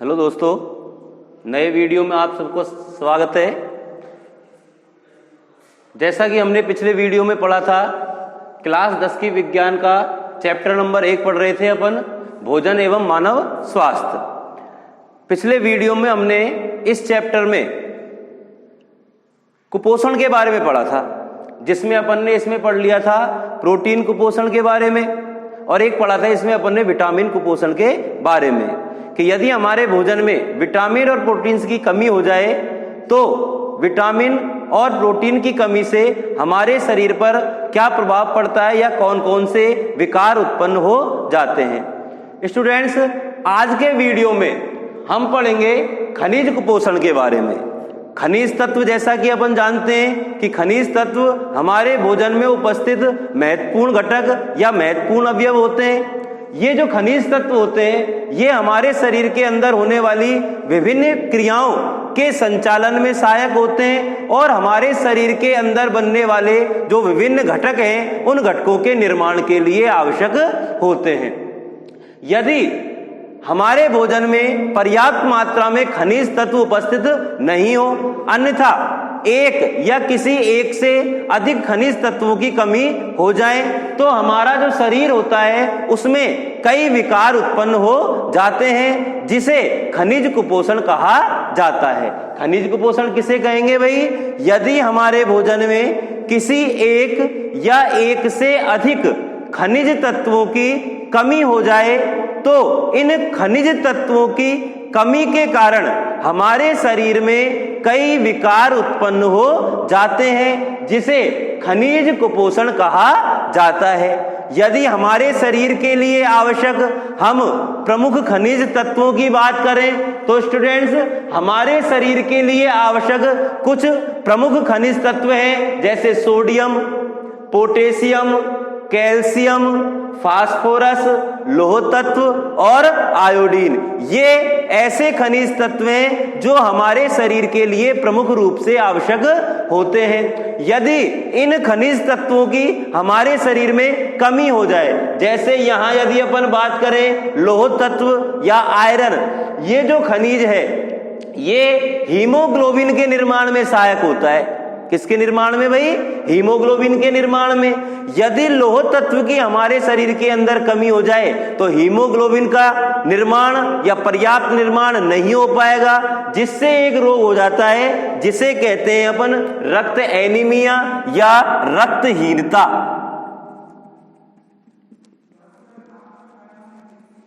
Hello दोस्तों, नए video में आप सबको स्वागत है। जैसा कि हमने पिछले वीडियो में पढ़ा था, क्लास 10 की विज्ञान का चैप्टर नंबर 1 पढ़ रहे थे अपन, भोजन एवं मानव स्वास्थ्य। पिछले वीडियो में हमने इस चैप्टर में कुपोषण के बारे में पढ़ा था, जिसमें अपन ने इसमें पढ़ लिया था प्रोटीन कुपोषण के बारे में, और एक पढ़ा था इसमें अपन ने विटामिन कुपोषण के बारे में कि यदि हमारे भोजन में विटामिन और प्रोटीन्स की कमी हो जाए तो विटामिन और प्रोटीन की कमी से हमारे शरीर पर क्या प्रभाव पड़ता है या कौन कौन से विकार उत्पन्न हो जाते हैं। स्टूडेंट्स, आज के वीडियो में हम पढ़ेंगे खनिज कुपोषण के बारे में। खनिज तत्व, जैसा कि अपन जानते हैं कि खनिज तत्व हमारे भोजन में उपस्थित महत्वपूर्ण घटक या महत्वपूर्ण अवयव होते हैं। ये जो खनिज तत्व होते हैं ये हमारे शरीर के अंदर होने वाली विभिन्न क्रियाओं के संचालन में सहायक होते हैं और हमारे शरीर के अंदर बनने वाले जो विभिन्न घटक हैं उन घटकों के निर्माण के लिए आवश्यक होते हैं। यदि हमारे भोजन में पर्याप्त मात्रा में खनिज तत्व उपस्थित नहीं हो, अन्यथा एक या किसी एक से अधिक खनिज तत्वों की कमी हो जाए तो हमारा जो शरीर होता है उसमें कई विकार उत्पन्न हो जाते हैं, जिसे खनिज कुपोषण कहा जाता है। खनिज कुपोषण किसे कहेंगे भाई? यदि हमारे भोजन में किसी एक या एक से अधिक खनिज तत्वों की कमी हो जाए तो इन खनिज तत्वों की कमी के कारण हमारे शरीर में कई विकार उत्पन्न हो जाते हैं, जिसे खनिज कुपोषण कहा जाता है। यदि हमारे शरीर के लिए आवश्यक हम प्रमुख खनिज तत्वों की बात करें तो स्टूडेंट्स, हमारे शरीर के लिए आवश्यक कुछ प्रमुख खनिज तत्व हैं, जैसे सोडियम, पोटेशियम, कैल्शियम, फास्फोरस, लौह तत्व और आयोडीन। ये ऐसे खनिज तत्व हैं जो हमारे शरीर के लिए प्रमुख रूप से आवश्यक होते हैं। यदि इन खनिज तत्वों की हमारे शरीर में कमी हो जाए, जैसे यहाँ यदि अपन बात करें लौह तत्व या आयरन, ये जो खनिज है ये हीमोग्लोबिन के निर्माण में सहायक होता है। किसके निर्माण में भाई? हीमोग्लोबिन के निर्माण में। यदि लौह तत्व की हमारे शरीर के अंदर कमी हो जाए तो हीमोग्लोबिन का निर्माण या पर्याप्त निर्माण नहीं हो पाएगा, जिससे एक रोग हो जाता है जिसे कहते हैं अपन रक्त एनीमिया या रक्तहीनता।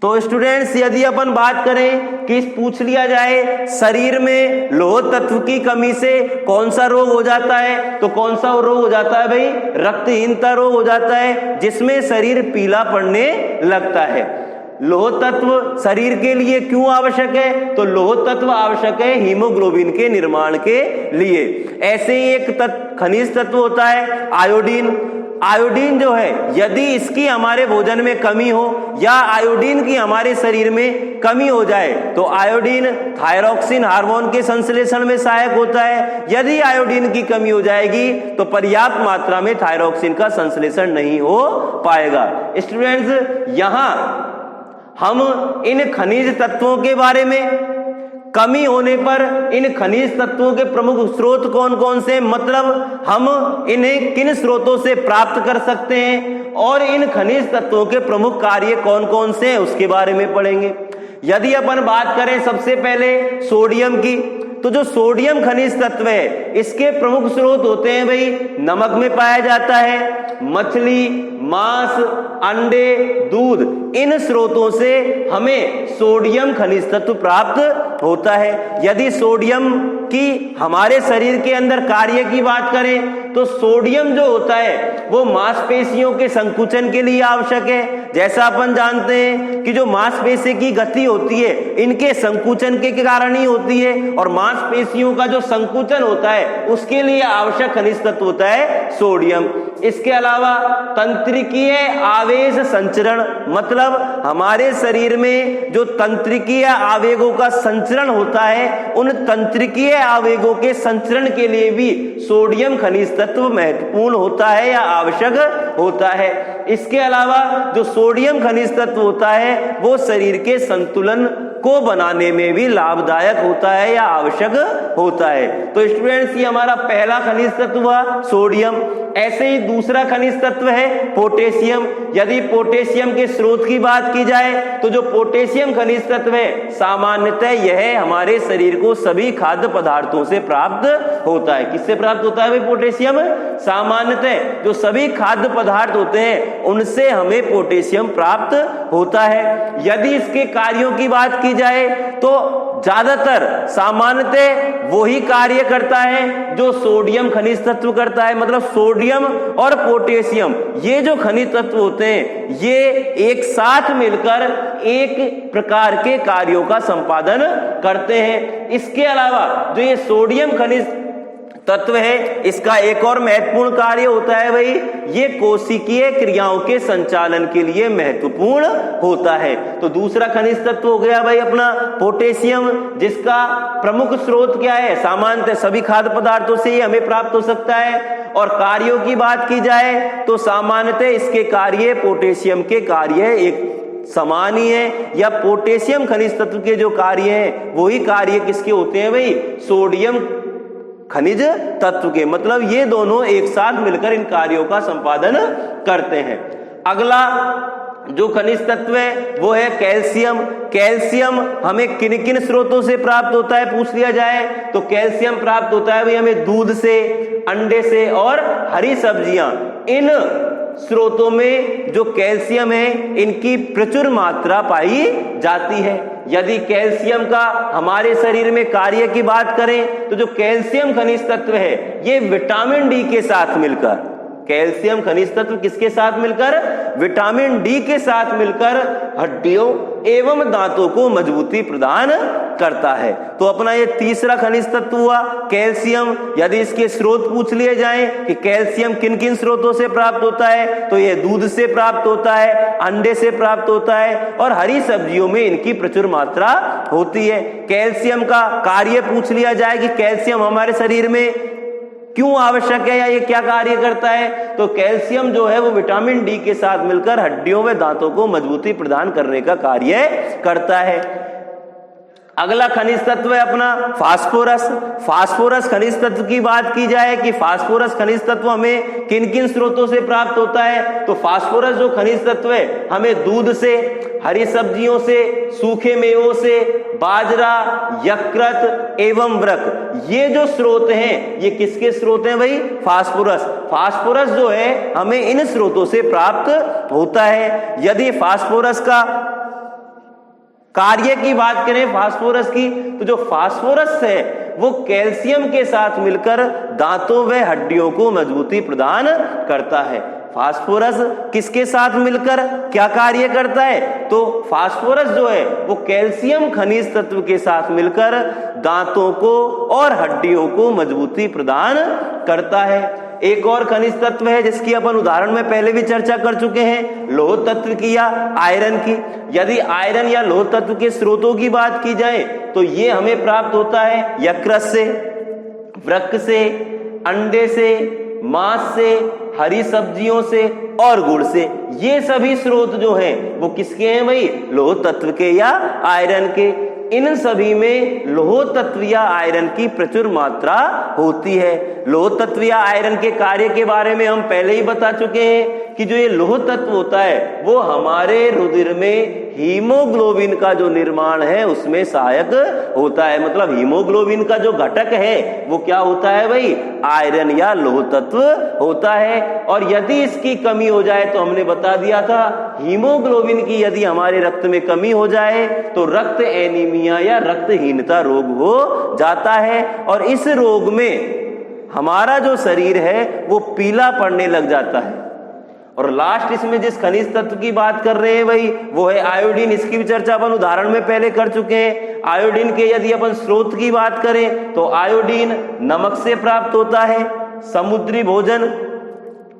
तो स्टूडेंट्स, यदि अपन बात करें कि पूछ लिया जाए शरीर में लौह तत्व की कमी से कौन सा रोग हो जाता है, तो कौन सा रोग हो जाता है भाई? रक्तहीनता रोग हो जाता है, जिसमें शरीर पीला पड़ने लगता है। लौह तत्व शरीर के लिए क्यों आवश्यक है? तो लौह तत्व आवश्यक है हीमोग्लोबिन के निर्माण के लिए। ऐसे ही एक खनिज तत्व होता है आयोडीन। आयोडीन जो है, यदि इसकी हमारे भोजन में कमी हो या आयोडीन की हमारे शरीर में कमी हो जाए तो आयोडीन थायरॉक्सिन हार्मोन के संश्लेषण में सहायक होता है। यदि आयोडीन की कमी हो जाएगी तो पर्याप्त मात्रा में थायरॉक्सिन का संश्लेषण नहीं हो पाएगा। स्टूडेंट्स, यहां हम इन खनिज तत्वों के बारे में, कमी होने पर इन खनिज तत्वों के प्रमुख स्रोत कौन कौन से, मतलब हम इन्हें किन स्रोतों से प्राप्त कर सकते हैं और इन खनिज तत्वों के प्रमुख कार्य कौन कौन से हैं उसके बारे में पढ़ेंगे। यदि अपन बात करें सबसे पहले सोडियम की, तो जो सोडियम खनिज तत्व है इसके प्रमुख स्रोत होते हैं भाई, नमक में पाया जाता है, मछली, मांस, अंडे, दूध। इन स्रोतों से हमें सोडियम खनिज तत्व प्राप्त होता है। यदि सोडियम की हमारे शरीर के अंदर कार्य की बात करें तो सोडियम जो होता है वो मांसपेशियों के संकुचन के लिए आवश्यक है। जैसा अपन जानते हैं कि जो मांसपेशी की गति होती है इनके संकुचन के कारण ही होती है, और मांसपेशियों का जो संकुचन होता है उसके लिए आवश्यक खनिज तत्व होता है सोडियम। इसके अलावा तंत्रिकीय आवेश संचरण, मतलब हमारे शरीर में जो तंत्रिकीय आवेगों का संचरण होता है उन तंत्रिकीय आवेगों के संचरण के लिए भी सोडियम खनिज तत्व महत्वपूर्ण होता है या आवश्यक होता है। इसके अलावा जो सोडियम खनिज तत्व होता है वो शरीर के संतुलन को बनाने में भी लाभदायक होता है या आवश्यक होता है। तो स्टूडेंट्स, ये हमारा पहला खनिज तत्व हुआ सोडियम। ऐसे ही दूसरा खनिज तत्व है पोटेशियम। यदि पोटेशियम के स्रोत की बात की जाए तो जो पोटेशियम खनिज तत्व है सामान्यतः यह हमारे शरीर को सभी खाद्य पदार्थों से प्राप्त होता है। किससे प्राप्त होता है भाई पोटेशियम? सामान्यतः जो सभी खाद्य पदार्थ होते हैं उनसे हमें पोटेशियम प्राप्त होता है। यदि इसके कार्यों की बात की जाए तो ज्यादातर सामान्यतः वही कार्य करता है जो सोडियम खनिज तत्व करता है। मतलब सोडियम और पोटेशियम ये जो खनिज तत्व होते हैं ये एक साथ मिलकर एक प्रकार के कार्यों का संपादन करते हैं। इसके अलावा जो ये सोडियम खनिज तत्व है इसका एक और महत्वपूर्ण कार्य होता है भाई, ये कोशिकीय क्रियाओं के संचालन के लिए महत्वपूर्ण होता है। तो दूसरा खनिज तत्व हो गया भाई अपना पोटेशियम, जिसका प्रमुख स्रोत क्या है? सामान्यतः सभी खाद्य पदार्थों से ही हमें प्राप्त हो सकता है। और कार्यों की बात की जाए तो सामान्यतः इसके कार्य पोटेशियम के कार्य एक समान ही है, या पोटेशियम खनिज तत्व के जो कार्य हैं वही कार्य किसके होते हैं भाई? सोडियम खनिज तत्व के। मतलब ये दोनों एक साथ मिलकर इन कार्यों का संपादन करते हैं। अगला जो खनिज तत्व है वो है कैल्शियम। कैल्शियम हमें किन किन स्रोतों से प्राप्त होता है पूछ लिया जाए तो कैल्शियम प्राप्त होता है भाई हमें दूध से, अंडे से और हरी सब्जियां। इन स्रोतों में जो कैल्शियम है इनकी प्रचुर मात्रा पाई जाती है। यदि कैल्शियम का हमारे शरीर में कार्य की बात करें तो जो कैल्शियम खनिज तत्व है ये विटामिन डी के साथ मिलकर, कैल्शियम खनिज तत्व किसके साथ मिलकर? विटामिन डी के साथ मिलकर हड्डियों एवं दांतों को मजबूती प्रदान करता है। तो अपना ये तीसरा खनिज तत्व हुआ कैल्शियम। यदि इसके स्रोत पूछ लिए जाएं कि कैल्शियम किन किन स्रोतों से प्राप्त होता है तो ये दूध से प्राप्त होता है, अंडे से प्राप्त होता है और हरी सब्जियों में इनकी प्रचुर मात्रा होती है। कैल्शियम का कार्य पूछ लिया जाए कि कैल्शियम हमारे शरीर में क्यों आवश्यक है या ये क्या कार्य करता है तो कैल्शियम जो है वो विटामिन डी के साथ मिलकर हड्डियों व दांतों को मजबूती प्रदान करने का कार्य करता है। अगला खनिज तत्व है अपना फास्फोरस। फास्फोरस खनिज तत्व की बात की जाए कि फास्फोरस खनिज तत्व हमें किन किन स्रोतों से प्राप्त होता है तो फास्फोरस जो खनिज तत्व है हमें दूध से, हरी सब्जियों से, सूखे मेवों से, बाजरा, यकृत एवं वृक्क, ये जो स्रोत हैं ये किसके स्रोत हैं भाई? फास्फोरस। फास्फोरस जो है हमें इन स्रोतों से प्राप्त होता है। यदि फास्फोरस का कार्य की बात करें फास्फोरस की तो जो फास्फोरस है वो कैल्शियम के साथ मिलकर दांतों व हड्डियों को मजबूती प्रदान करता है। फास्फोरस किसके साथ मिलकर क्या कार्य करता है तो फास्फोरस जो है वो कैल्शियम खनिज तत्व के साथ मिलकर दांतों को और हड्डियों को मजबूती प्रदान करता है। एक और खनिज तत्व है जिसकी अपन उदाहरण में पहले भी चर्चा कर चुके हैं, लौह तत्व की या आयरन की। यदि आयरन या लौह तत्व के स्रोतों की बात की जाए तो ये हमें प्राप्त होता है यकृत से, वृक्क से, अंडे से, मांस से, हरी सब्जियों से और गुड़ से। ये सभी स्रोत जो हैं वो किसके हैं भाई? लौह तत्व के या आयरन के। इन सभी में लौह तत्व या आयरन की प्रचुर मात्रा होती है। लौह तत्व या आयरन के कार्य के बारे में हम पहले ही बता चुके हैं कि जो ये लौह तत्व होता है वो हमारे रुधिर में हीमोग्लोबिन का जो निर्माण है उसमें सहायक होता है। मतलब हीमोग्लोबिन का जो घटक है वो क्या होता है भाई? आयरन या लौह तत्व होता है। और यदि इसकी कमी हो जाए तो हमने बता दिया था हीमोग्लोबिन की यदि हमारे रक्त में कमी हो जाए तो रक्त एनीमिया या रक्तहीनता रोग हो जाता है और इस रोग में हमारा जो शरीर है वो पीला पड़ने लग जाता है। और लास्ट इसमें जिस खनिज तत्व की बात कर रहे हैं भाई वो है आयोडीन। इसकी भी चर्चा अपन उदाहरण में पहले कर चुके हैं। आयोडीन के यदि अपन स्रोत की बात करें तो आयोडीन नमक से प्राप्त होता है। समुद्री भोजन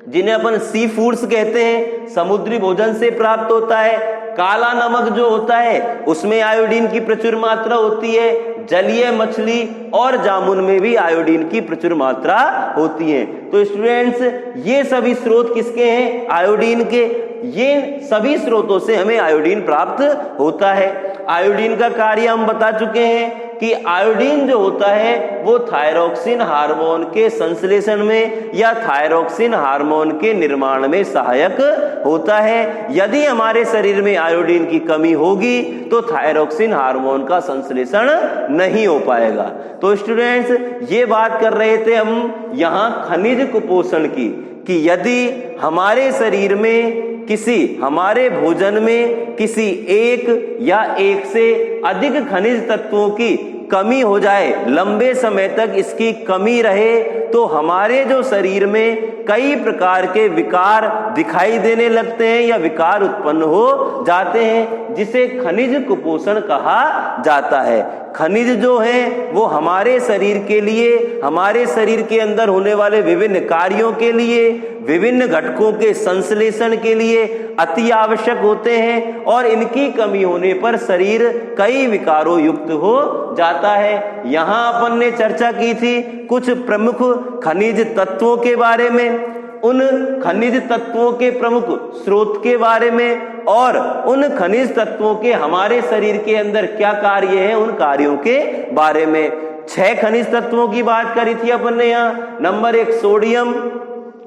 जिन्हें अपन सी फूड्स कहते हैं समुद्री भोजन से प्राप्त होता है। काला नमक जो होता है उसमें आयोडीन की प्रचुर मात्रा होती है, जलीय मछली और जामुन में भी आयोडीन की प्रचुर मात्रा होती है। तो स्टूडेंट्स ये सभी स्रोत किसके हैं? आयोडीन के। ये सभी स्रोतों से हमें आयोडीन प्राप्त होता है। आयोडीन का कार्य हम बता चुके हैं कि आयोडीन जो होता है वो थायरोक्सिन हार्मोन के संश्लेषण में या थायरोक्सिन हार्मोन के निर्माण में सहायक होता है। यदि हमारे शरीर में आयोडीन की कमी होगी तो थायरोक्सिन हार्मोन का संश्लेषण नहीं हो पाएगा। तो स्टूडेंट्स ये बात कर रहे थे हम यहाँ खनिज कुपोषण की, कि यदि हमारे शरीर में हमारे भोजन में किसी एक या एक से अधिक खनिज तत्वों की कमी हो जाए, लंबे समय तक इसकी कमी रहे, तो हमारे जो शरीर में कई प्रकार के विकार दिखाई देने लगते हैं या विकार उत्पन्न हो जाते हैं, जिसे खनिज कुपोषण कहा जाता है। खनिज जो है वो हमारे शरीर के लिए, हमारे शरीर के अंदर होने वाले विभिन्न कार्यों के लिए, विभिन्न घटकों के संश्लेषण के लिए अति आवश्यक होते हैं और इनकी कमी होने पर शरीर कई विकारों युक्त हो जाता है। यहाँ अपन ने चर्चा की थी कुछ प्रमुख खनिज तत्वों के बारे में, उन खनिज तत्वों के प्रमुख स्रोत के बारे में और उन खनिज तत्वों के हमारे शरीर के अंदर क्या कार्य है उन कार्यों के बारे में। 6 खनिज तत्वों की बात करी थी अपन ने यहाँ। Number 1 sodium,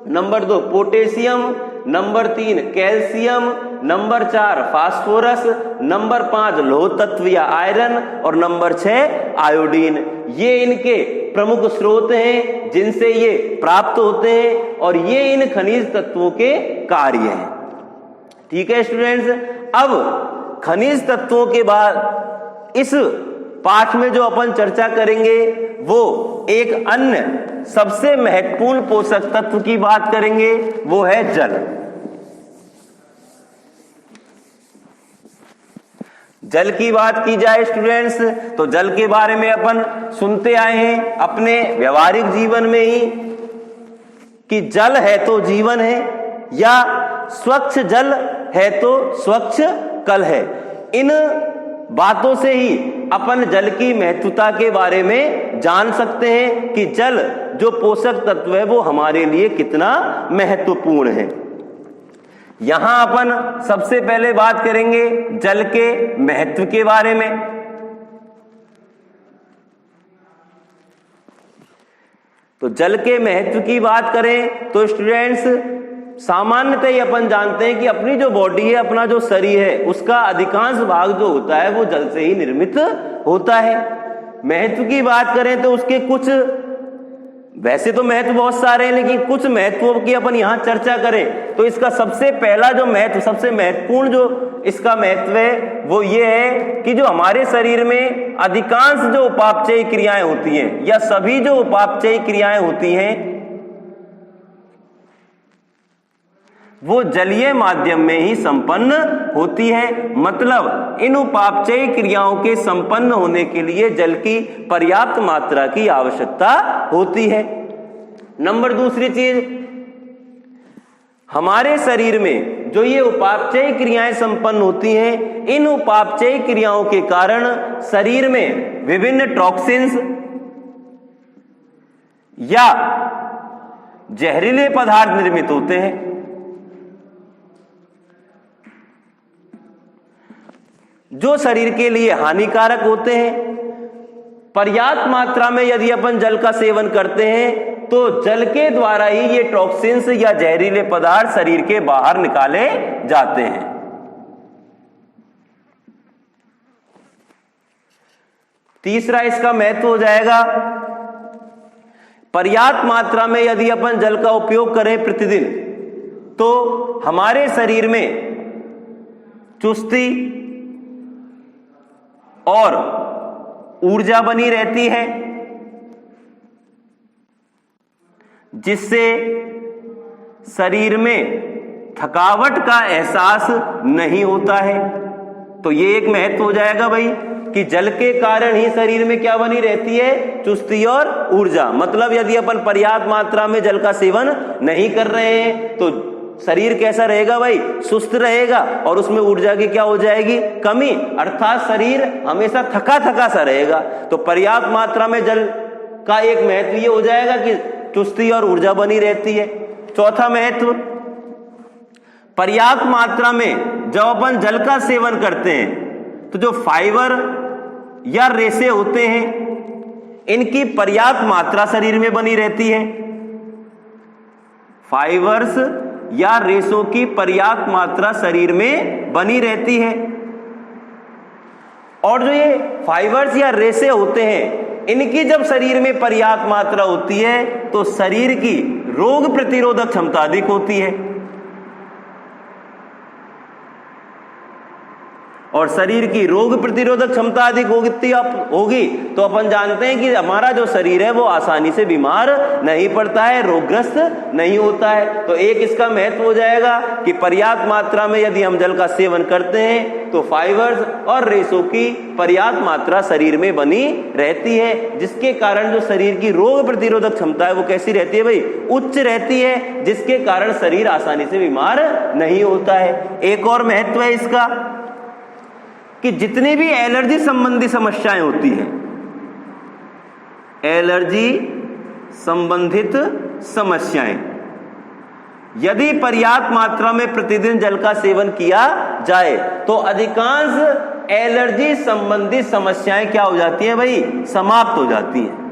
number 2 potassium, number 3 calcium, number 4 phosphorus, number 5 लोह तत्व या आयरन और नंबर 6 आयोडीन। ये इनके प्रमुख स्रोत हैं जिनसे ये प्राप्त होते हैं और ये इन खनिज तत्वों के कार्य हैं। ठीक है स्टूडेंट्स, अब खनिज तत्वों के बाद इस पाठ में जो अपन चर्चा करेंगे वो एक अन्य सबसे महत्वपूर्ण पोषक तत्व की बात करेंगे, वो है जल। जल की बात की जाए स्टूडेंट्स तो जल के बारे में अपन सुनते आए हैं अपने व्यवहारिक जीवन में ही कि जल है तो जीवन है या स्वच्छ जल है तो स्वच्छ कल है। इन बातों से ही अपन जल की महत्वता के बारे में जान सकते हैं कि जल जो पोषक तत्व है वो हमारे लिए कितना महत्वपूर्ण है। यहां अपन सबसे पहले बात करेंगे जल के महत्व के बारे में। तो जल के महत्व की बात करें तो स्टूडेंट्स सामान्यतः ही अपन जानते हैं कि अपनी जो बॉडी है, अपना जो शरीर है, उसका अधिकांश भाग जो होता है वो जल से ही निर्मित होता है। महत्व की बात करें तो उसके कुछ, वैसे तो महत्व बहुत सारे हैं लेकिन कुछ महत्वों की अपन यहां चर्चा करें तो इसका सबसे पहला जो महत्व, सबसे महत्वपूर्ण जो इसका महत्व है वो ये है कि जो हमारे शरीर में अधिकांश जो उपापचयी क्रियाएं होती हैं या सभी जो उपापचयी क्रियाएं होती हैं वो जलीय माध्यम में ही संपन्न होती है। मतलब इन उपापचयी क्रियाओं के संपन्न होने के लिए जल की पर्याप्त मात्रा की आवश्यकता होती है। नंबर दूसरी चीज, हमारे शरीर में जो ये उपापचयी क्रियाएं संपन्न होती हैं, इन उपापचयी क्रियाओं के कारण शरीर में विभिन्न टॉक्सिन्स या जहरीले पदार्थ निर्मित होते हैं जो शरीर के लिए हानिकारक होते हैं। पर्याप्त मात्रा में यदि अपन जल का सेवन करते हैं तो जल के द्वारा ही ये टॉक्सिन्स या जहरीले पदार्थ शरीर के बाहर निकाले जाते हैं। तीसरा इसका महत्व हो जाएगा, पर्याप्त मात्रा में यदि अपन जल का उपयोग करें प्रतिदिन तो हमारे शरीर में चुस्ती और ऊर्जा बनी रहती है जिससे शरीर में थकावट का एहसास नहीं होता है। तो ये एक महत्व हो जाएगा भाई कि जल के कारण ही शरीर में क्या बनी रहती है, चुस्ती और ऊर्जा। मतलब यदि अपन पर्याप्त मात्रा में जल का सेवन नहीं कर रहे हैं तो शरीर कैसा रहेगा भाई? सुस्त रहेगा और उसमें ऊर्जा की क्या हो जाएगी? कमी, अर्थात शरीर हमेशा थका थका सा रहेगा। तो पर्याप्त मात्रा में जल का एक महत्व ये हो जाएगा कि चुस्ती और ऊर्जा बनी रहती है। चौथा महत्व, पर्याप्त मात्रा में जब अपन जल का सेवन करते हैं तो जो फाइबर या रेशे होते हैं इनकी पर्याप्त मात्रा शरीर में बनी रहती है। फाइबर्स या रेशों की पर्याप्त मात्रा शरीर में बनी रहती है। और जो ये फाइबर्स या रेशे होते हैं इनकी जब शरीर में पर्याप्त मात्रा होती है तो शरीर की रोग प्रतिरोधक क्षमता अधिक होती है। और शरीर की रोग प्रतिरोधक क्षमता अधिक होगी तो अपन जानते हैं कि हमारा जो शरीर है वो आसानी से बीमार नहीं पड़ता है, रोगग्रस्त नहीं होता है। तो एक इसका महत्व हो जाएगा कि पर्याप्त मात्रा में यदि हम जल का सेवन करते हैं तो फाइबर्स और रेशों की पर्याप्त मात्रा शरीर में बनी रहती है, जिसके कारण जो शरीर की रोग प्रतिरोधक क्षमता है वो कैसी रहती है भाई? उच्च रहती है, जिसके कारण शरीर आसानी से बीमार नहीं होता है। एक और महत्व है इसका कि जितनी भी एलर्जी संबंधी समस्याएं होती हैं, एलर्जी संबंधित समस्याएं, यदि पर्याप्त मात्रा में प्रतिदिन जल का सेवन किया जाए तो अधिकांश एलर्जी संबंधी समस्याएं क्या हो जाती हैं भाई? समाप्त हो जाती हैं।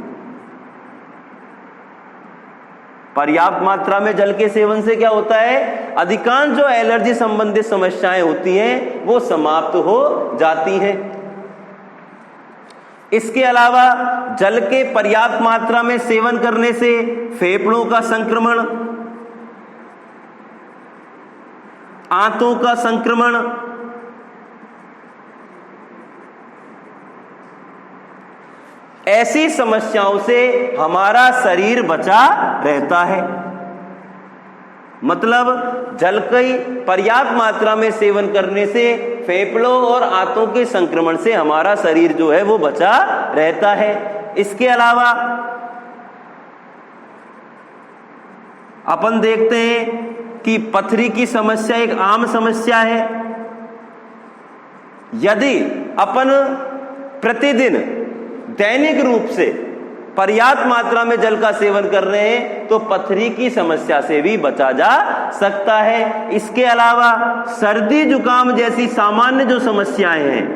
पर्याप्त मात्रा में जल के सेवन से क्या होता है? अधिकांश जो एलर्जी संबंधित समस्याएं होती हैं वो समाप्त हो जाती हैं। इसके अलावा जल के पर्याप्त मात्रा में सेवन करने से फेफड़ों का संक्रमण, आंतों का संक्रमण, ऐसी समस्याओं से हमारा शरीर बचा रहता है। मतलब जल की पर्याप्त मात्रा में सेवन करने से फेफड़ों और आंतों के संक्रमण से हमारा शरीर जो है वो बचा रहता है। इसके अलावा अपन देखते हैं कि पथरी की समस्या एक आम समस्या है। यदि अपन प्रतिदिन दैनिक रूप से पर्याप्त मात्रा में जल का सेवन कर रहे हैं तो पथरी की समस्या से भी बचा जा सकता है। इसके अलावा सर्दी जुकाम जैसी सामान्य जो समस्याएं हैं,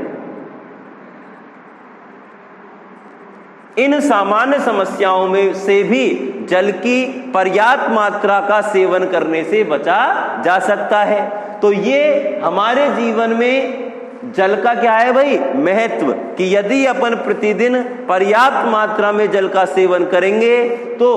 इन सामान्य समस्याओं में से भी जल की पर्याप्त मात्रा का सेवन करने से बचा जा सकता है। तो ये हमारे जीवन में जल का क्या है भाई? महत्व, कि यदि अपन प्रतिदिन पर्याप्त मात्रा में जल का सेवन करेंगे तो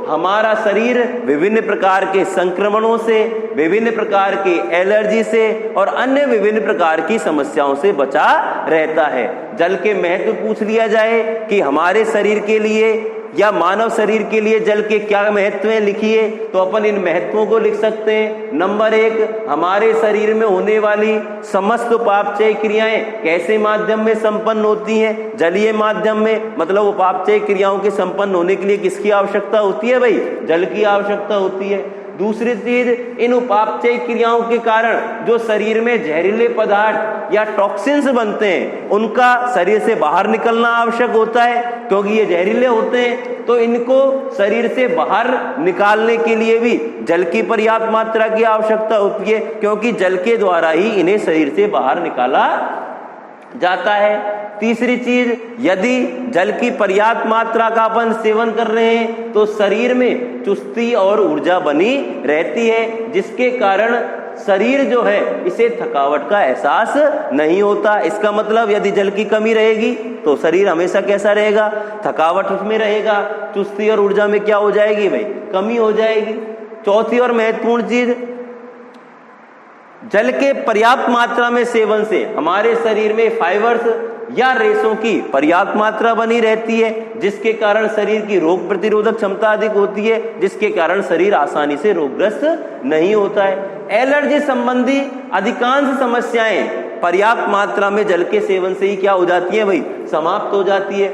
हमारा शरीर विभिन्न प्रकार के संक्रमणों से, विभिन्न प्रकार की एलर्जी से और अन्य विभिन्न प्रकार की समस्याओं से बचा रहता है। जल के महत्व पूछ लिया जाए कि हमारे शरीर के लिए या मानव शरीर के लिए जल के क्या महत्व हैं, लिखिए, तो अपन इन महत्वों को लिख सकते हैं। नंबर 1, हमारे शरीर में होने वाली समस्त उपापचय क्रियाएं कैसे माध्यम में संपन्न होती हैं? जलीय माध्यम में। मतलब उपापचय क्रियाओं के संपन्न होने के लिए किसकी आवश्यकता होती है भाई? जल की आवश्यकता होती है। दूसरी चीज, इन उपापचय क्रियाओं के कारण जो शरीर में जहरीले पदार्थ या टॉक्सिन्स बनते हैं उनका शरीर से बाहर निकलना आवश्यक होता है, क्योंकि ये जहरीले होते हैं। तो इनको शरीर से बाहर निकालने के लिए भी जल की पर्याप्त मात्रा की आवश्यकता होती है, क्योंकि जल के द्वारा ही इन्हें शरीर से बाहर निकाला जाता है। तीसरी चीज, यदि जल की पर्याप्त मात्रा का अपन सेवन कर रहे हैं तो शरीर में चुस्ती और ऊर्जा बनी रहती है, जिसके कारण शरीर जो है इसे थकावट का एहसास नहीं होता। इसका मतलब यदि जल की कमी रहेगी तो शरीर हमेशा कैसा रहेगा? थकावट में रहेगा, चुस्ती और ऊर्जा में क्या हो जाएगी भाई? कमी हो जाएगी। चौथी और महत्वपूर्ण चीज, जल के पर्याप्त मात्रा में सेवन से हमारे शरीर में फाइबर्स या रेशों की पर्याप्त मात्रा बनी रहती है, जिसके कारण शरीर की रोग प्रतिरोधक क्षमता अधिक होती है, जिसके कारण शरीर आसानी से रोगग्रस्त नहीं होता है। एलर्जी संबंधी अधिकांश समस्याएं पर्याप्त मात्रा में जल के सेवन से ही क्या हो जाती है भाई? समाप्त हो जाती है।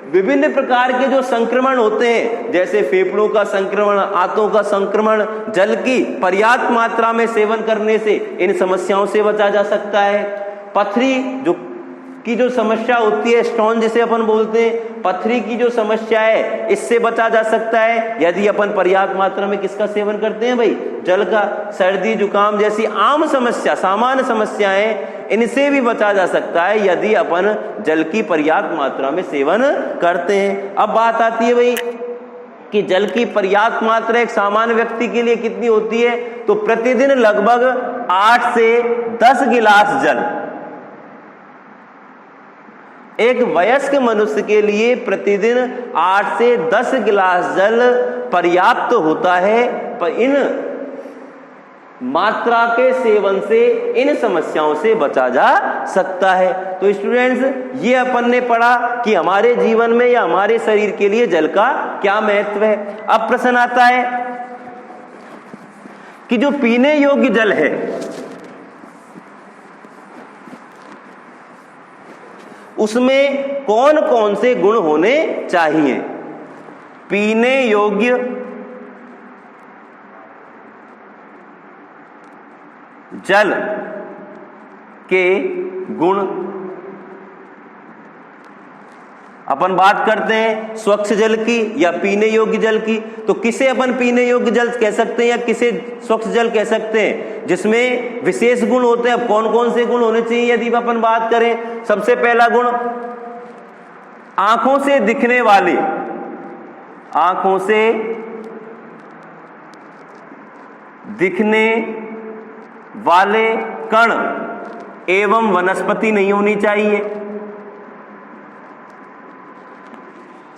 विभिन्न प्रकार के जो संक्रमण होते हैं, जैसे फेफड़ों का संक्रमण, आंतों का संक्रमण, जल की पर्याप्त मात्रा में सेवन करने से इन समस्याओं से बचा जा सकता है। पथरी जो समस्या होती है, स्टोन जिसे अपन बोलते हैं, पथरी की जो समस्या है, इससे बचा जा सकता है यदि अपन पर्याप्त मात्रा में किसका सेवन करते हैं भाई, जल का। सर्दी जुकाम जैसी आम समस्या, सामान्य समस्याएं, इनसे भी बचा जा सकता है यदि अपन जल की पर्याप्त मात्रा में सेवन करते हैं। अब बात आती है भाई कि जल की पर्याप्त मात्रा एक सामान्य व्यक्ति के लिए कितनी होती है, तो प्रतिदिन लगभग 8 से 10 गिलास जल। एक वयस्क मनुष्य के लिए प्रतिदिन 8 से 10 गिलास जल पर्याप्त होता है, पर इन मात्रा के सेवन से इन समस्याओं से बचा जा सकता है। तो स्टूडेंट्स, ये अपन ने पढ़ा कि हमारे जीवन में या हमारे शरीर के लिए जल का क्या महत्व है। अब प्रश्न आता है कि जो पीने योग्य जल है, उसमें कौन कौन से गुण होने चाहिए। पीने योग्य जल के गुण, अपन बात करते हैं स्वच्छ जल की या पीने योग्य जल की, तो किसे अपन पीने योग्य जल कह सकते हैं या किसे स्वच्छ जल कह सकते हैं, जिसमें विशेष गुण होते हैं। अब कौन कौन से गुण होने चाहिए यदि अपन बात करें, सबसे पहला गुण, आंखों से दिखने वाले, आंखों से दिखने वाले कण एवं वनस्पति नहीं होनी चाहिए।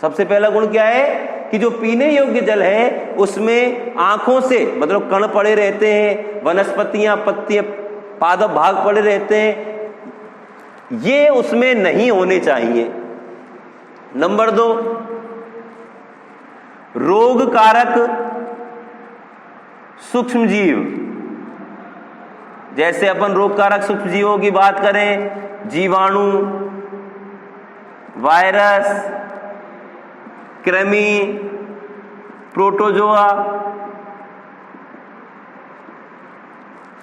सबसे पहला गुण क्या है कि जो पीने योग्य जल है उसमें आंखों से मतलब कण पड़े रहते हैं, वनस्पतियां, पत्तियां, पादप भाग पड़े रहते हैं, ये उसमें नहीं होने चाहिए। नंबर 2, रोग कारक सूक्ष्म जीव, जैसे अपन रोग कारक सूक्ष्म जीवों की बात करें, जीवाणु, वायरस, कृमि, प्रोटोजोआ,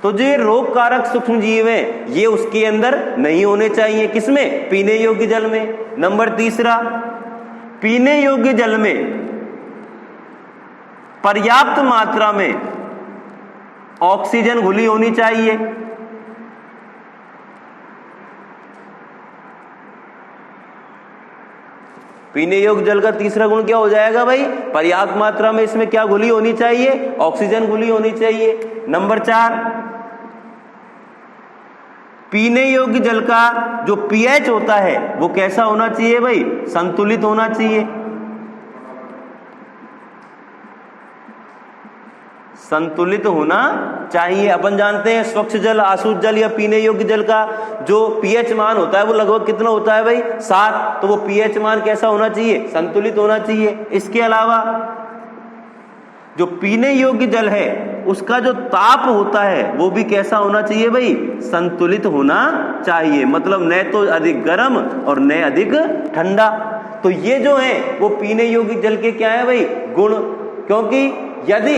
तो जो ये रोग कारक सूक्ष्म जीव हैं ये उसके अंदर नहीं होने चाहिए। किसमें? पीने योग्य जल में। नंबर 3, पीने योग्य जल में पर्याप्त मात्रा में ऑक्सीजन घुली होनी चाहिए। पीने योग्य जल का तीसरा गुण क्या हो जाएगा भाई? पर्याप्त मात्रा में इसमें क्या घुली होनी चाहिए? ऑक्सीजन घुली होनी चाहिए। नंबर 4, पीने योग्य जल का जो पीएच होता है वो कैसा होना चाहिए भाई? संतुलित होना चाहिए। संतुलित होना चाहिए। अपन जानते हैं स्वच्छ जल, अशुद्ध जल या पीने योग्य जल का जो पीएच मान होता है वो लगभग कितना होता है भाई? 7। तो वो पीएच मान कैसा होना चाहिए? संतुलित होना चाहिए। इसके अलावा जो पीने योग्य जल है उसका जो ताप होता है वो भी कैसा होना चाहिए भाई? संतुलित होना चाहिए। मतलब न तो अधिक गर्म और न अधिक ठंडा। तो ये जो है वो पीने योग्य जल के क्या है भाई? गुण। क्योंकि यदि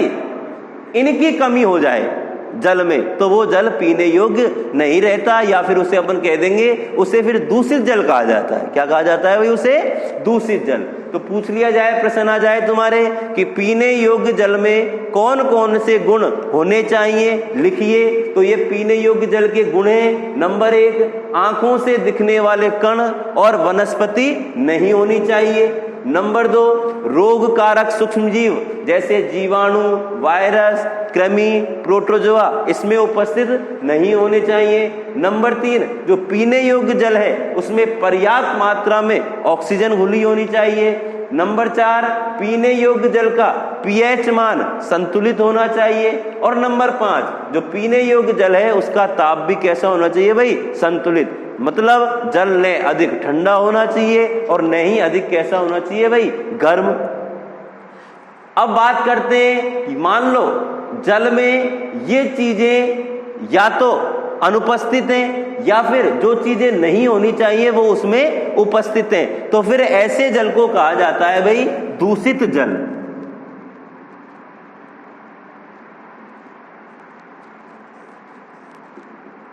इनकी कमी हो जाए जल में तो वो जल पीने योग्य नहीं रहता, या फिर उसे अपन कह देंगे उसे फिर दूषित जल कहा जाता है। क्या कहा जाता है भाई? उसे दूषित जल। तो पूछ लिया जाए, प्रश्न आ जाए तुम्हारे कि पीने योग्य जल में कौन कौन से गुण होने चाहिए, लिखिए। तो ये पीने योग्य जल के गुण हैं। नंबर 1, आंखों से दिखने वाले कण और वनस्पति नहीं होनी चाहिए। नंबर 2, रोग कारक सूक्ष्म जीव जैसे जीवाणु, वायरस, कृमि, प्रोटोजोआ इसमें उपस्थित नहीं होने चाहिए। नंबर 3, जो पीने योग्य जल है उसमें पर्याप्त मात्रा में ऑक्सीजन घुली होनी चाहिए। नंबर 4, पीने योग्य जल का पीएच मान संतुलित होना चाहिए। और नंबर 5, जो पीने योग्य जल है उसका ताप भी कैसा होना चाहिए भाई? संतुलित। मतलब जल न अधिक ठंडा होना चाहिए और न ही अधिक कैसा होना चाहिए भाई? गर्म। अब बात करते हैं कि मान लो जल में ये चीजें या तो अनुपस्थित हैं, या फिर जो चीजें नहीं होनी चाहिए वो उसमें उपस्थित हैं, तो फिर ऐसे जल को कहा जाता है भाई दूषित जल।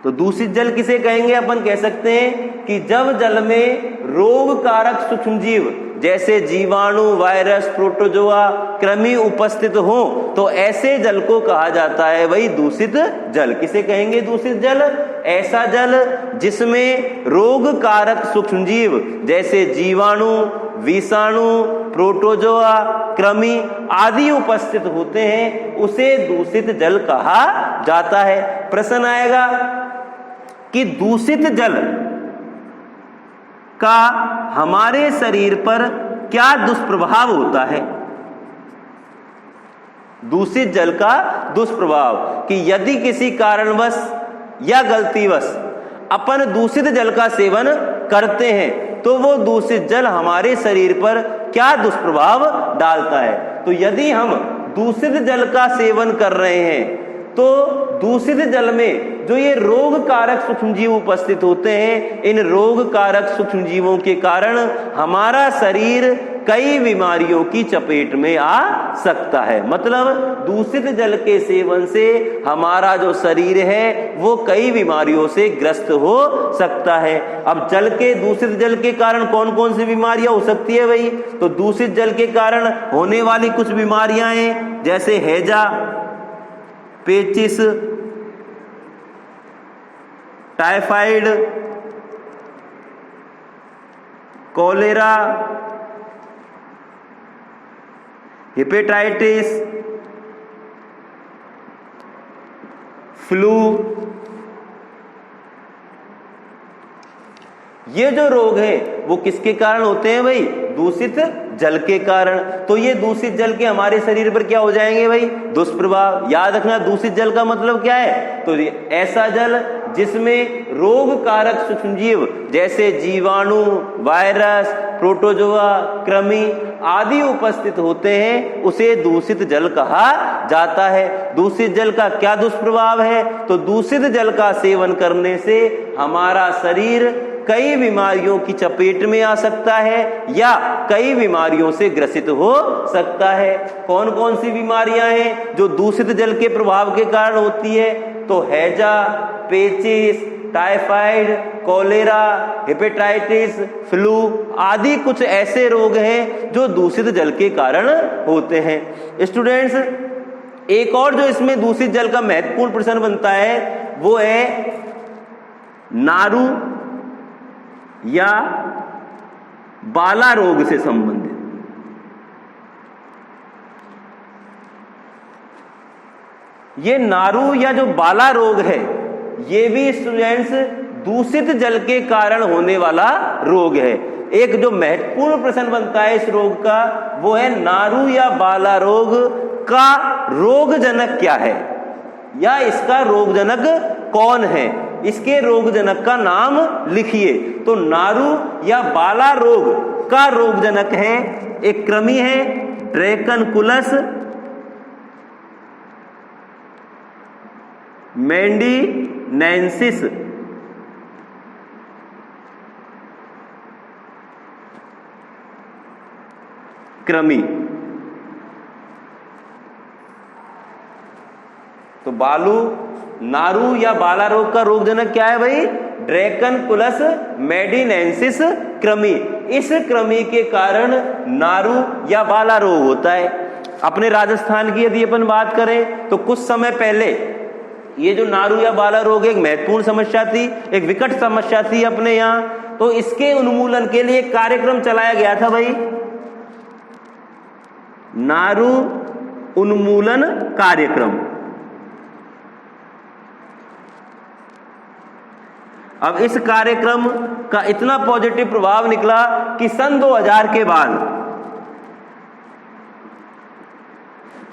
तो दूषित जल किसे कहेंगे? अपन कह सकते हैं कि जब जल में रोग कारक सूक्ष्मजीव जैसे जीवाणु, वायरस, प्रोटोजोआ, कृमि उपस्थित हो तो ऐसे जल को कहा जाता है वही दूषित जल। किसे कहेंगे दूषित जल? ऐसा जल जिसमें रोग कारक सूक्ष्मजीव जैसे जीवाणु, विषाणु, प्रोटोजोआ, कृमि आदि उपस्थित होते हैं, उसे दूषित जल कहा जाता है। प्रश्न आएगा कि दूषित जल का हमारे शरीर पर क्या दुष्प्रभाव होता है? दूषित जल का दुष्प्रभाव कि यदि किसी कारणवश या गलतीवश अपन दूषित जल का सेवन करते हैं तो वो दूषित जल हमारे शरीर पर क्या दुष्प्रभाव डालता है। तो यदि हम दूषित जल का सेवन कर रहे हैं तो दूषित जल में जो ये रोग कारक सूक्ष्मजीव उपस्थित होते हैं, इन रोग कारक सूक्ष्मजीवों के कारण हमारा शरीर कई बीमारियों की चपेट में आ सकता है। मतलब दूषित जल के सेवन से हमारा जो शरीर है वो कई बीमारियों से ग्रस्त हो सकता है। अब जल के दूषित जल के कारण कौन कौन सी बीमारियां हो सकती है भाई? तो दूषित जल के कारण होने वाली कुछ बीमारियां हैं जैसे हैजा, पेचिस, टाइफाइड, कॉलेरा, हेपेटाइटिस, फ्लू, ये जो रोग है वो किसके कारण होते हैं भाई? दूषित जल के कारण। तो ये दूषित जल के हमारे शरीर पर क्या हो जाएंगे भाई? दुष्प्रभाव। याद रखना दूषित जल का मतलब क्या है? तो ऐसा जल जिसमें रोग कारक सूक्ष्मजीव जैसे जीवाणु, वायरस, प्रोटोजोआ, कृमि आदि उपस्थित होते हैं, उसे दूषित जल कहा जाता है। दूषित जल का क्या दुष्प्रभाव है? तो दूषित जल का सेवन करने से हमारा शरीर कई बीमारियों की चपेट में आ सकता है या कई बीमारियों से ग्रसित हो सकता है। कौन कौन सी बीमारियां हैं जो दूषित जल के प्रभाव के कारण होती है? तो हैजा, पेचिस, टाइफाइड, कॉलेरा, हेपेटाइटिस, फ्लू आदि कुछ ऐसे रोग हैं जो दूषित जल के कारण होते हैं। स्टूडेंट्स, एक और जो इसमें दूषित जल का महत्वपूर्ण प्रश्न बनता है वो है नारू या बाला रोग से संबंधित। ये नारू या जो बाला रोग है ये भी स्टूडेंट्स दूषित जल के कारण होने वाला रोग है। एक जो महत्वपूर्ण प्रश्न बनता है इस रोग का वो है नारू या बाला रोग का रोगजनक क्या है या इसका रोगजनक कौन है? इसके रोगजनक का नाम लिखिए। तो नारू या बाला रोग का रोगजनक है, एक कृमि है ड्रैकनकुलस मेंडिनेंसिस। कृमि। तो नारू या बाला रोग का रोगजनक क्या है भाई? ड्रैकनकुलस मेंडिनेंसिस कृमि। इस कृमि के कारण नारू या बाला रोग होता है। अपने राजस्थान की यदि अपन बात करें तो कुछ समय पहले ये जो नारू या बाला रोग एक महत्वपूर्ण समस्या थी, एक विकट समस्या थी अपने यहाँ। तो इसके उन्मूलन के लिए एक कार्यक्रम चलाया गया था भाई, नारू उन्मूलन कार्यक्रम। अब इस कार्यक्रम का इतना पॉजिटिव प्रभाव निकला कि सन 2000 के बाद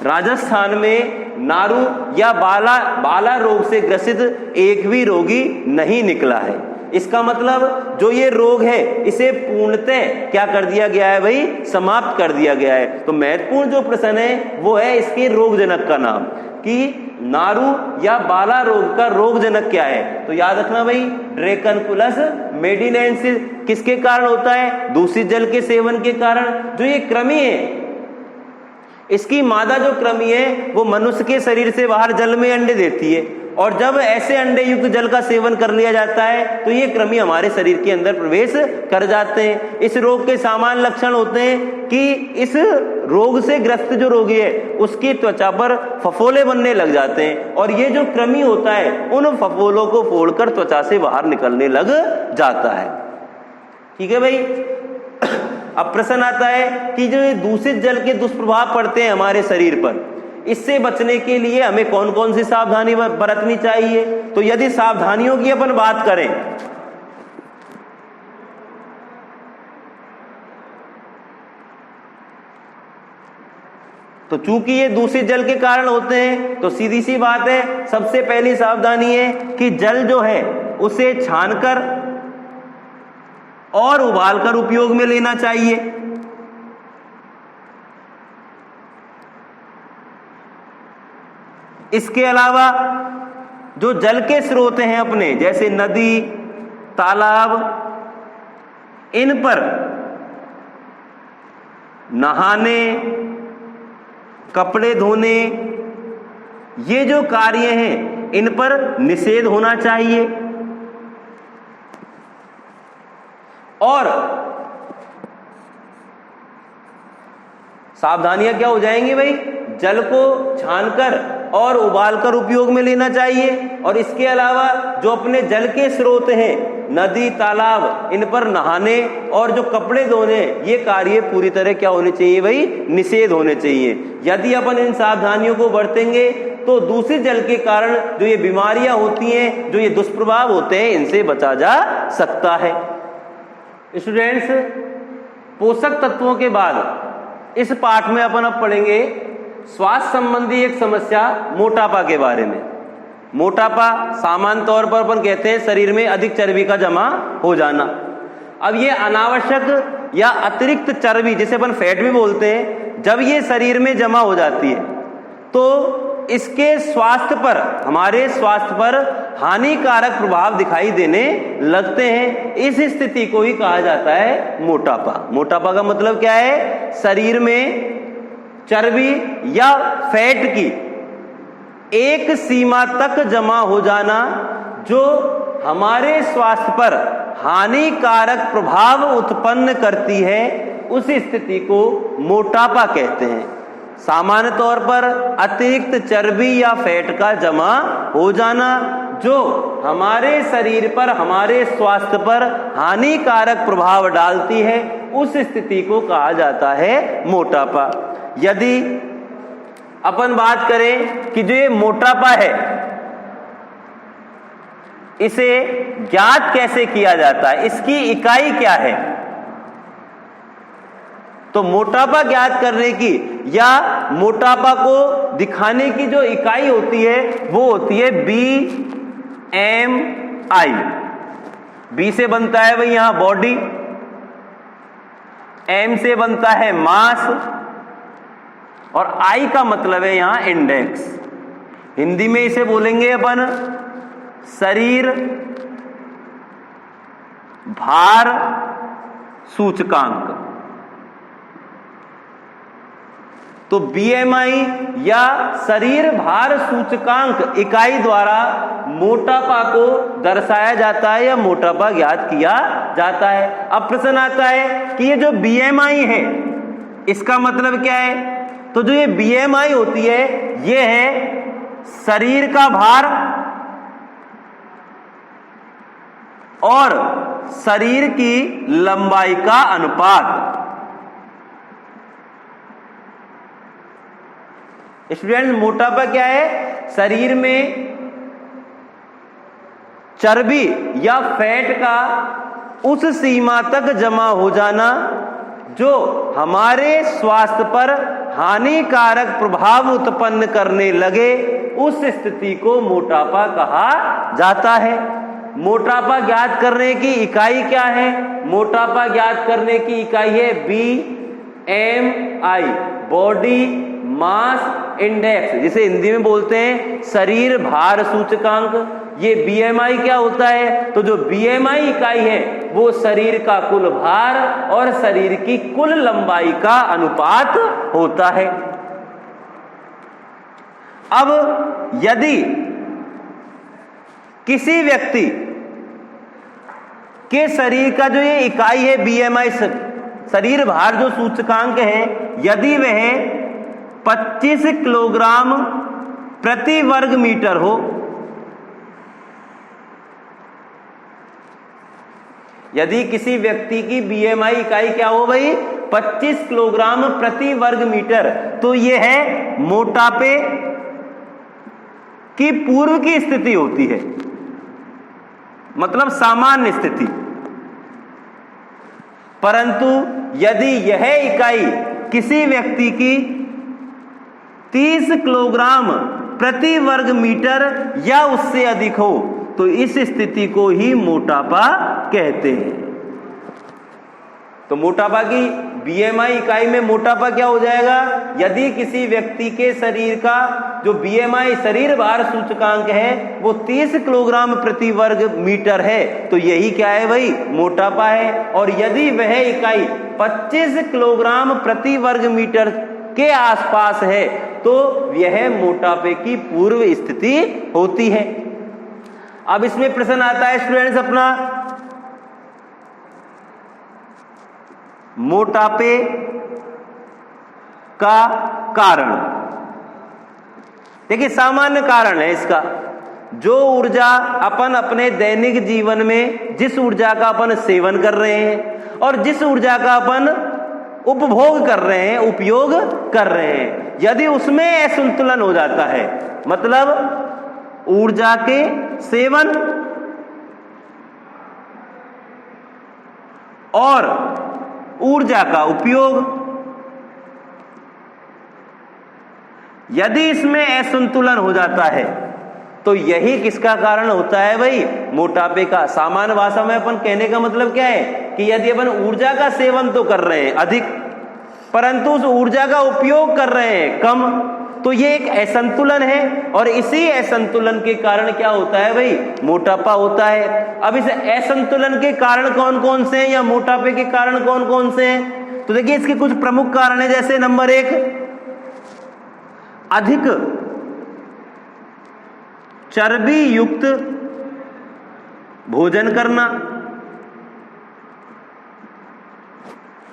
राजस्थान में नारू या बाला रोग से ग्रसित एक भी रोगी नहीं निकला है। इसका मतलब जो ये रोग है इसे पूर्णतः क्या कर दिया गया है भाई, समाप्त कर दिया गया है। तो महत्वपूर्ण जो प्रश्न है वो है इसके रोगजनक का नाम, कि नारू या बाला रोग का रोगजनक क्या है। तो याद रखना भाई, ड्रैकनकुलस मेडिनेंसिस किसके कारण होता है, दूषित जल के सेवन के कारण। जो ये कृमि है, इसकी मादा जो कृमि है वो मनुष्य के शरीर से बाहर जल में अंडे देती है, और जब ऐसे अंडे युक्त जल का सेवन कर लिया जाता है तो ये कृमि हमारे शरीर के अंदर प्रवेश कर जाते हैं। इस रोग के सामान्य लक्षण होते हैं कि इस रोग से ग्रस्त जो रोगी है उसकी त्वचा पर फफोले बनने लग जाते हैं, और ये जो कृमि होता है उन फफोलों को फोड़कर त्वचा से बाहर निकलने लग जाता है। ठीक है भाई। अब प्रश्न आता है कि जो ये दूषित जल के दुष्प्रभाव पड़ते हैं हमारे शरीर पर, इससे बचने के लिए हमें कौन कौन सी सावधानी बरतनी चाहिए। तो यदि सावधानियों की अपन बात करें तो चूंकि ये दूषित जल के कारण होते हैं तो सीधी सी बात है, सबसे पहली सावधानी है कि जल जो है उसे छानकर और उबालकर उपयोग में लेना चाहिए। इसके अलावा जो जल के स्रोत हैं अपने, जैसे नदी, तालाब, इन पर नहाने, कपड़े धोने, ये जो कार्य हैं इन पर निषेध होना चाहिए। और सावधानियां क्या हो जाएंगी भाई, जल को छानकर और उबालकर उपयोग में लेना चाहिए। और इसके अलावा जो अपने जल के स्रोत हैं, नदी, तालाब, इन पर नहाने और जो कपड़े धोने, ये कार्य पूरी तरह क्या होने चाहिए भाई, निषेध होने चाहिए। यदि अपन इन सावधानियों को बरतेंगे तो दूषित जल के कारण जो ये बीमारियां होती हैं, जो ये दुष्प्रभाव होते हैं, इनसे बचा जा सकता है। स्टूडेंट्स, पोषक तत्वों के बाद इस पाठ में अपन अब पढ़ेंगे स्वास्थ्य संबंधी एक समस्या, मोटापा के बारे में। मोटापा सामान्य तौर पर अपन कहते हैं शरीर में अधिक चर्बी का जमा हो जाना। अब ये अनावश्यक या अतिरिक्त चर्बी, जिसे अपन फैट भी बोलते हैं, जब ये शरीर में जमा हो जाती है तो इसके स्वास्थ्य पर, हमारे स्वास्थ्य पर हानिकारक प्रभाव दिखाई देने लगते हैं। इस स्थिति को ही कहा जाता है मोटापा। मोटापा का मतलब क्या है, शरीर में चर्बी या फैट की एक सीमा तक जमा हो जाना जो हमारे स्वास्थ्य पर हानिकारक प्रभाव उत्पन्न करती है, उस स्थिति को मोटापा कहते हैं। सामान्य तौर पर अतिरिक्त चर्बी या फैट का जमा हो जाना जो हमारे शरीर पर, हमारे स्वास्थ्य पर हानिकारक प्रभाव डालती है, उस स्थिति को कहा जाता है मोटापा। यदि अपन बात करें कि जो ये मोटापा है इसे ज्ञात कैसे किया जाता है, इसकी इकाई क्या है, तो मोटापा ज्ञात करने की या मोटापा को दिखाने की जो इकाई होती है वो होती है BMI। B से बनता है भाई यहां बॉडी, M से बनता है मास, और I का मतलब है यहां इंडेक्स। हिंदी में इसे बोलेंगे अपन शरीर भार सूचकांक। तो BMI या शरीर भार सूचकांक इकाई द्वारा मोटापा को दर्शाया जाता है या मोटापा ज्ञात किया जाता है। अब प्रश्न आता है कि ये जो BMI है इसका मतलब क्या है, तो जो ये BMI होती है ये है शरीर का भार और शरीर की लंबाई का अनुपात। स्टूडेंट्स, मोटापा क्या है, शरीर में चर्बी या फैट का उस सीमा तक जमा हो जाना जो हमारे स्वास्थ्य पर हानिकारक प्रभाव उत्पन्न करने लगे, उस स्थिति को मोटापा कहा जाता है। मोटापा ज्ञात करने की इकाई क्या है? मोटापा ज्ञात करने की इकाई है BMI, बॉडी मास इंडेक्स, जिसे हिंदी में बोलते हैं शरीर भार सूचकांक। ये BMI क्या होता है? तो जो BMI इकाई है वो शरीर का कुल भार और शरीर की कुल लंबाई का अनुपात होता है। अब यदि किसी व्यक्ति के शरीर का जो ये इकाई है BMI, शरीर भार जो सूचकांक है, यदि वह 25 किलोग्राम प्रति वर्ग मीटर हो, यदि किसी व्यक्ति की BMI इकाई क्या हो भाई? 25 किलोग्राम प्रति वर्ग मीटर, तो यह है मोटापे की पूर्व की स्थिति होती है, मतलब सामान्य स्थिति। परंतु यदि यह इकाई किसी व्यक्ति की 30 किलोग्राम प्रति वर्ग मीटर या उससे अधिक हो, तो इस स्थिति को ही मोटापा कहते हैं। तो मोटापा की BMI इकाई में मोटापा क्या हो जाएगा? यदि किसी व्यक्ति के शरीर का जो BMI शरीर भार सूचकांक है वो 30 किलोग्राम प्रति वर्ग मीटर है, तो यही क्या है भाई? मोटापा है। और यदि वह इकाई 25 किलोग्राम प्रति वर्ग मीटर के आसपास है, तो यह मोटापे की पूर्व स्थिति होती है। अब इसमें प्रश्न आता है स्टूडेंट्स अपना, मोटापे का कारण। देखिए, सामान्य कारण है इसका। जो ऊर्जा अपन अपने दैनिक जीवन में, जिस ऊर्जा का अपन सेवन कर रहे हैं और जिस ऊर्जा का अपन उपभोग कर रहे हैं, उपयोग कर रहे हैं, यदि उसमें असंतुलन हो जाता है, मतलब ऊर्जा के सेवन और ऊर्जा का उपयोग, यदि इसमें असंतुलन हो जाता है, तो यही किसका कारण होता है भाई? मोटापे का। सामान्य भाषा में अपन कहने का मतलब क्या है कि यदि अपन ऊर्जा का सेवन तो कर रहे हैं अधिक, परंतु उस ऊर्जा का उपयोग कर रहे हैं कम, तो ये एक असंतुलन है। और इसी असंतुलन के कारण क्या होता है भाई? मोटापा होता है। अब इस असंतुलन के कारण कौन कौन से हैं, या मोटापे के कारण कौन कौन से हैं? तो देखिए, इसके कुछ प्रमुख कारण है। जैसे नंबर 1, अधिक चर्बी युक्त भोजन करना,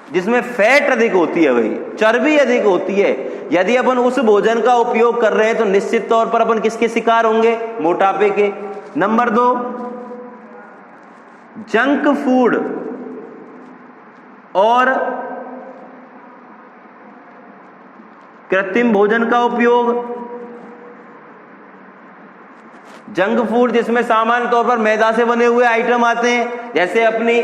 जिसमें फैट अधिक होती है भाई, चर्बी अधिक होती है। यदि अपन उस भोजन का उपयोग कर रहे हैं तो निश्चित तौर पर अपन किसके शिकार होंगे? मोटापे के। नंबर 2, जंक फूड और कृत्रिम भोजन का उपयोग। जंक फूड जिसमें सामान्य तौर पर मैदा से बने हुए आइटम आते हैं, जैसे अपनी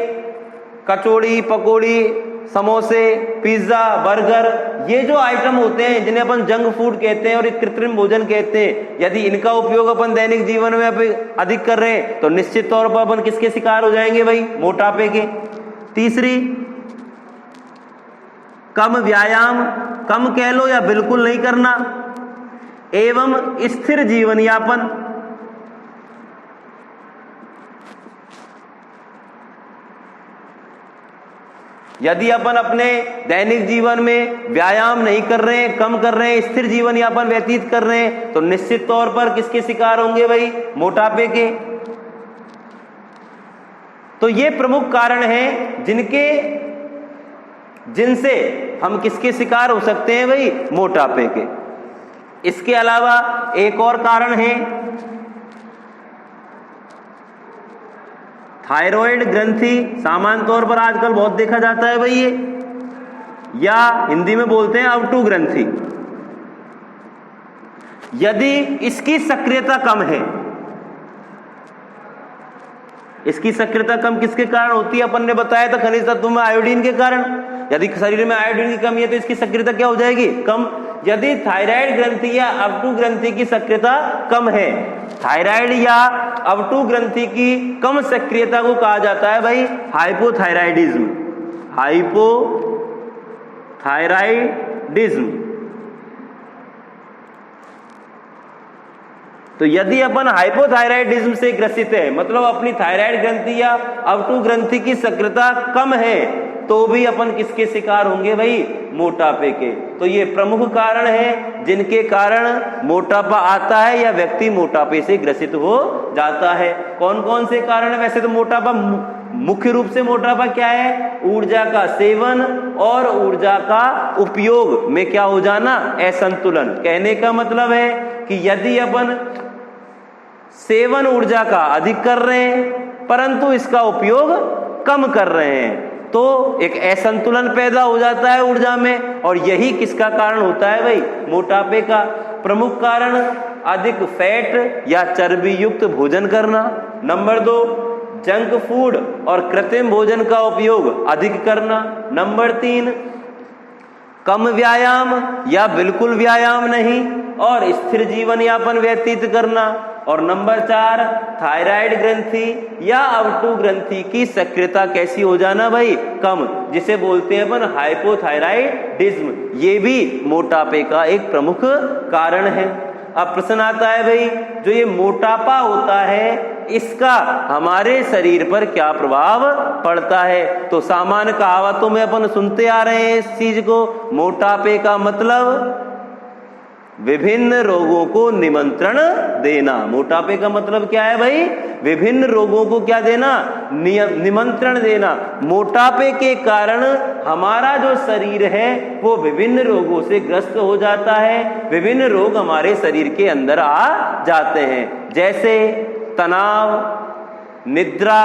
कचौड़ी, पकौड़ी, समोसे, पिज्जा, बर्गर, ये जो आइटम होते हैं जिन्हें अपन जंक फूड कहते हैं और एक कृत्रिम भोजन कहते हैं, यदि इनका उपयोग अपन दैनिक जीवन में अधिक कर रहे हैं तो निश्चित तौर पर अपन किसके शिकार हो जाएंगे भाई? मोटापे के। तीसरी, कम व्यायाम, कम कह लो या बिल्कुल नहीं करना, एवं स्थिर जीवन यापन। यदि अपन अपने दैनिक जीवन में व्यायाम नहीं कर रहे हैं, कम कर रहे हैं, स्थिर जीवन यापन व्यतीत कर रहे हैं, तो निश्चित तौर पर किसके शिकार होंगे भाई? मोटापे के। तो ये प्रमुख कारण हैं जिनसे हम किसके शिकार हो सकते हैं भाई? मोटापे के। इसके अलावा एक और कारण है, थायराइड ग्रंथि। सामान्य तौर पर आजकल बहुत देखा जाता है भाई ये, या हिंदी में बोलते हैं अवटु ग्रंथि। यदि इसकी सक्रियता कम है, इसकी सक्रियता कम किसके कारण होती है? अपन ने बताया था खनिज तत्व में आयोडीन के कारण। यदि शरीर में आयोडीन की कमी है तो इसकी सक्रियता क्या हो जाएगी? कम। यदि थायराइड ग्रंथि या अवटु ग्रंथि की सक्रियता कम है, थायराइड या अवटु ग्रंथि की कम सक्रियता को कहा जाता है भाई हाइपोथायराइडिज्म। हाइपोथायराइडिज्म। तो यदि अपन हाइपोथायराइडिज्म से ग्रसित है, मतलब अपनी थायराइड ग्रंथि या अवटु ग्रंथि की सक्रियता कम है, तो भी अपन किसके शिकार होंगे भाई? मोटापे के। तो ये प्रमुख कारण है जिनके कारण मोटापा आता है या व्यक्ति मोटापे से ग्रसित हो जाता है। कौन कौन से कारण है? वैसे तो मोटापा, मुख्य रूप से मोटापा क्या है? ऊर्जा का सेवन और ऊर्जा का उपयोग में क्या हो जाना? असंतुलन। कहने का मतलब है कि यदि अपन सेवन ऊर्जा का अधिक कर रहे हैं परंतु इसका उपयोग कम कर रहे हैं, तो एक असंतुलन पैदा हो जाता है ऊर्जा में, और यही किसका कारण होता है भाई? मोटापे का। प्रमुख कारण अधिक फैट या चर्बी युक्त भोजन करना। नंबर 2, जंक फूड और कृत्रिम भोजन का उपयोग अधिक करना। नंबर 3, कम व्यायाम या बिल्कुल व्यायाम नहीं और स्थिर जीवन यापन व्यतीत करना। और नंबर 4, थायराइड ग्रंथि या अवटु ग्रंथि की सक्रियता कैसी हो जाना भाई? कम, जिसे बोलते हैं अपन हाइपोथायराइडिज्म। ये भी मोटापे का एक प्रमुख कारण है। अब प्रश्न आता है भाई, जो ये मोटापा होता है इसका हमारे शरीर पर क्या प्रभाव पड़ता है? तो सामान्य कहावतों में अपन सुनते आ रहे हैं इस चीज को। मोटापे का मतलब विभिन्न रोगों को निमंत्रण देना। मोटापे का मतलब क्या है भाई? विभिन्न रोगों को क्या देना? निमंत्रण देना। मोटापे के कारण हमारा जो शरीर है वो विभिन्न रोगों से ग्रस्त हो जाता है, विभिन्न रोग हमारे शरीर के अंदर आ जाते हैं, जैसे तनाव, निद्रा,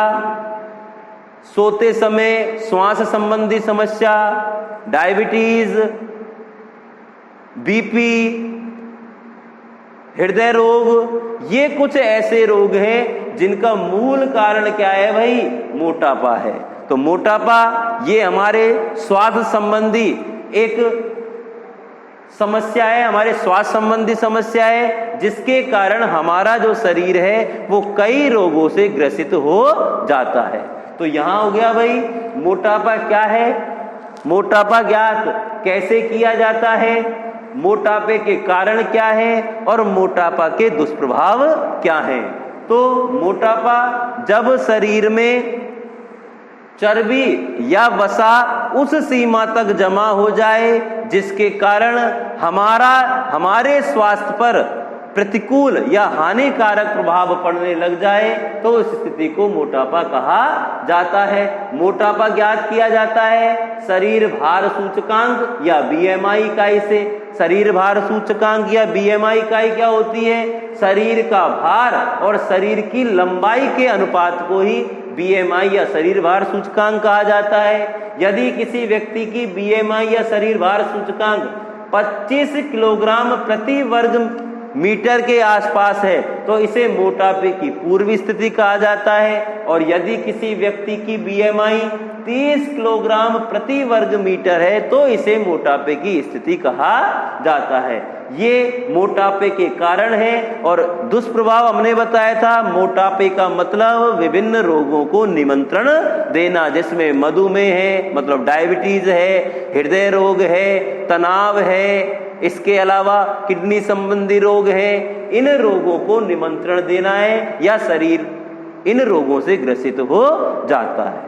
सोते समय श्वास संबंधी समस्या, डायबिटीज, बीपी, हृदय रोग। ये कुछ ऐसे रोग हैं जिनका मूल कारण क्या है भाई? मोटापा है। तो मोटापा ये हमारे स्वास्थ्य संबंधी एक समस्या है, हमारे स्वास्थ्य संबंधी समस्या है, जिसके कारण हमारा जो शरीर है वो कई रोगों से ग्रसित हो जाता है। तो यहां हो गया भाई मोटापा क्या है, मोटापा ज्ञात कैसे किया जाता है, मोटापे के कारण क्या है और मोटापा के दुष्प्रभाव क्या हैं। तो मोटापा जब शरीर में चर्बी या वसा उस सीमा तक जमा हो जाए जिसके कारण हमारे स्वास्थ्य पर प्रतिकूल या हानिकारक प्रभाव पड़ने लग जाए, तो उस स्थिति को मोटापा कहा जाता है। मोटापा ज्ञात किया जाता है शरीर भार सूचकांक या बीएमआई इकाई से। शरीर भार सूचकांक या बीएमआई इकाई क्या होती है? शरीर का भार और शरीर की लंबाई के अनुपात को ही बीएमआई या शरीर भार सूचकांक कहा जाता है। यदि किसी व्यक्ति की बीएमआई या शरीर भार सूचकांक 25 किलोग्राम प्रति वर्ग मीटर के आसपास है तो इसे मोटापे की पूर्व स्थिति कहा जाता है। और यदि किसी व्यक्ति की बीएमआई 30 किलोग्राम प्रति वर्ग मीटर है तो इसे मोटापे की स्थिति कहा जाता है। ये मोटापे के कारण है। और दुष्प्रभाव हमने बताया था, मोटापे का मतलब विभिन्न रोगों को निमंत्रण देना, जिसमें मधुमेह है मतलब डायबिटीज है, हृदय रोग है, तनाव है, इसके अलावा किडनी संबंधी रोग है। इन रोगों को निमंत्रण देना है या शरीर इन रोगों से ग्रसित हो जाता है।